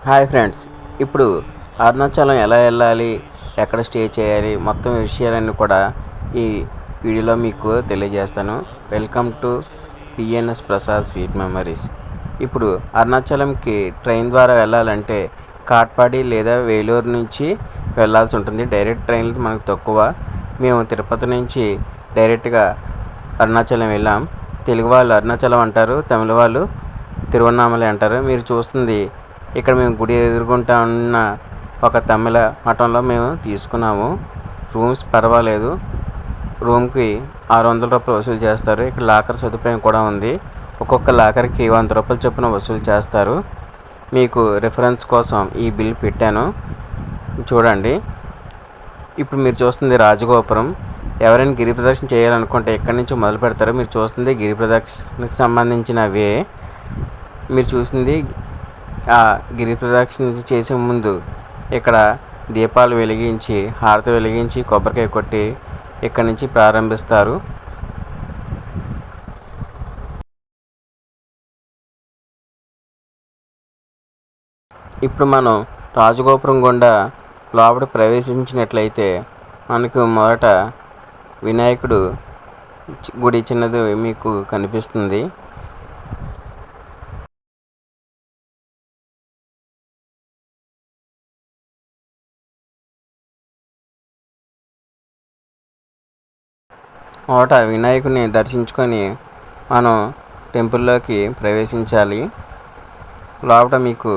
Hi friends, ఇప్పుడు అరుణాచలం ఎలా వెళ్ళాలి, ఎక్కడ స్టే చేయాలి, మొత్తం విషయాలన్నీ కూడా ఈ వీడియోలో మీకు తెలియజేస్తాను. Welcome to PNS Prasad sweet memories. ఇప్పుడు అరుణాచలంకి ట్రైన్ ద్వారా వెళ్ళాలంటే కాట్పాడి లేదా వేలూరు నుంచి వెళ్ళాల్సి ఉంటుంది. డైరెక్ట్ ట్రైన్లు మనకు తక్కువ. మేము తిరుపతి నుంచి డైరెక్ట్గా అరుణాచలం వెళ్ళాం. తెలుగు వాళ్ళు అరుణాచలం అంటారు, తమిళ వాళ్ళు తిరువన్నామలై అంటారు. మీరు చూస్తుంది ఇక్కడ మేము గుడి ఎదుర్కొంటా ఉన్న ఒక తమిళ మఠంలో మేము తీసుకున్నాము. రూమ్స్ పర్వాలేదు. రూమ్కి 600 రూపాయలు వసూలు చేస్తారు. ఇక్కడ లాకర్ సదుపాయం కూడా ఉంది. ఒక్కొక్క లాకర్కి 100 రూపాయల చొప్పున వసూలు చేస్తారు. మీకు రిఫరెన్స్ కోసం ఈ బిల్ పెట్టాను, చూడండి. ఇప్పుడు మీరు చూస్తుంది రాజగోపురం. ఎవరైనా గిరి ప్రదక్షిణ చేయాలనుకుంటే ఎక్కడి నుంచి మొదలు పెడతారో మీరు చూస్తుంది గిరి ప్రదక్షిణకు సంబంధించిన వే. మీరు చూసింది ఆ గిరి ప్రదక్షిణ చేసే ముందు ఇక్కడ దీపాలు వెలిగించి, హారతి వెలిగించి, కొబ్బరికాయ కొట్టి ఇక్కడి నుంచి ప్రారంభిస్తారు. ఇప్పుడు మనం రాజగోపురం గుండా లోపల ప్రవేశించినట్లయితే మనకు మొదట వినాయకుడు గుడి చిన్నది మీకు కనిపిస్తుంది. మొదట వినాయకుడిని దర్శించుకొని మనం టెంపుల్లోకి ప్రవేశించాలి. లోపల మీకు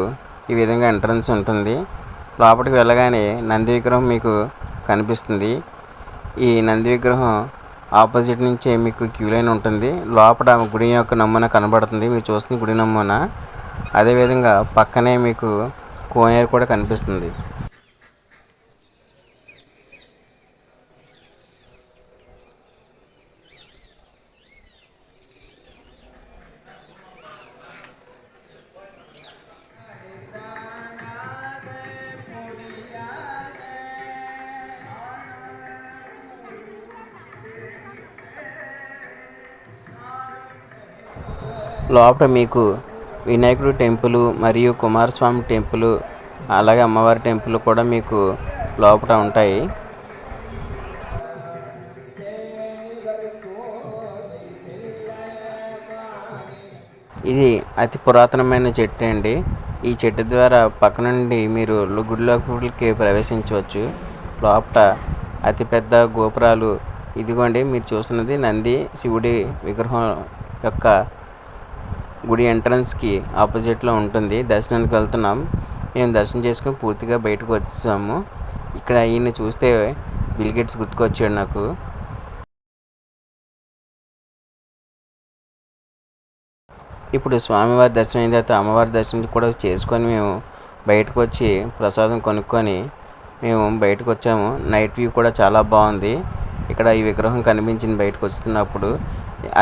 ఈ విధంగా ఎంట్రన్స్ ఉంటుంది. లోపలికి వెళ్ళగానే నంది విగ్రహం మీకు కనిపిస్తుంది. ఈ నంది విగ్రహం ఆపోజిట్ నుంచే మీకు క్యూ లైన్ ఉంటుంది. లోపల గుడి యొక్క నమూనా కనబడుతుంది. మీరు చూస్తుంది గుడి నమూనా. అదేవిధంగా పక్కనే మీకు కోనేరు కూడా కనిపిస్తుంది. లోపల మీకు వినాయకుడు టెంపుల్ మరియు కుమారస్వామి టెంపుల్, అలాగే అమ్మవారి టెంపుల్ కూడా మీకు లోపల ఉంటాయి. ఇది అతి పురాతనమైన చెట్టు అండి. ఈ చెట్టు ద్వారా పక్క నుండి మీరు గుడిలోకి ప్రవేశించవచ్చు. లోపల అతిపెద్ద గోపురాలు ఇదిగోండి. మీరు చూస్తున్నది నంది శివుడి విగ్రహం యొక్క గుడి ఎంట్రన్స్కి ఆపోజిట్లో ఉంటుంది. దర్శనానికి వెళ్తున్నాం. మేము దర్శనం చేసుకుని పూర్తిగా బయటకు వచ్చేసాము. ఇక్కడ ఈయన చూస్తే బిల్ గేట్స్ గుర్తుకొచ్చాడు నాకు. ఇప్పుడు స్వామివారి దర్శనం అయిన తర్వాత అమ్మవారి దర్శనం కూడా చేసుకొని మేము బయటకు వచ్చి ప్రసాదం కొనుక్కొని మేము బయటకు వచ్చాము. నైట్ వ్యూ కూడా చాలా బాగుంది. ఇక్కడ ఈ విగ్రహం కనిపించింది బయటకు వస్తున్నప్పుడు.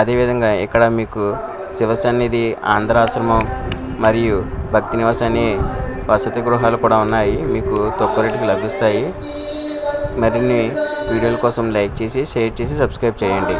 అదేవిధంగా ఇక్కడ మీకు శివసన్నిధి, ఆంధ్రాశ్రమం మరియు భక్తి నివాస్ అనే వసతి గృహాలు కూడా ఉన్నాయి. మీకు తక్కువ రేటుకి లభిస్తాయి. మరిన్ని వీడియోల కోసం లైక్ చేసి, షేర్ చేసి, సబ్స్క్రైబ్ చేయండి.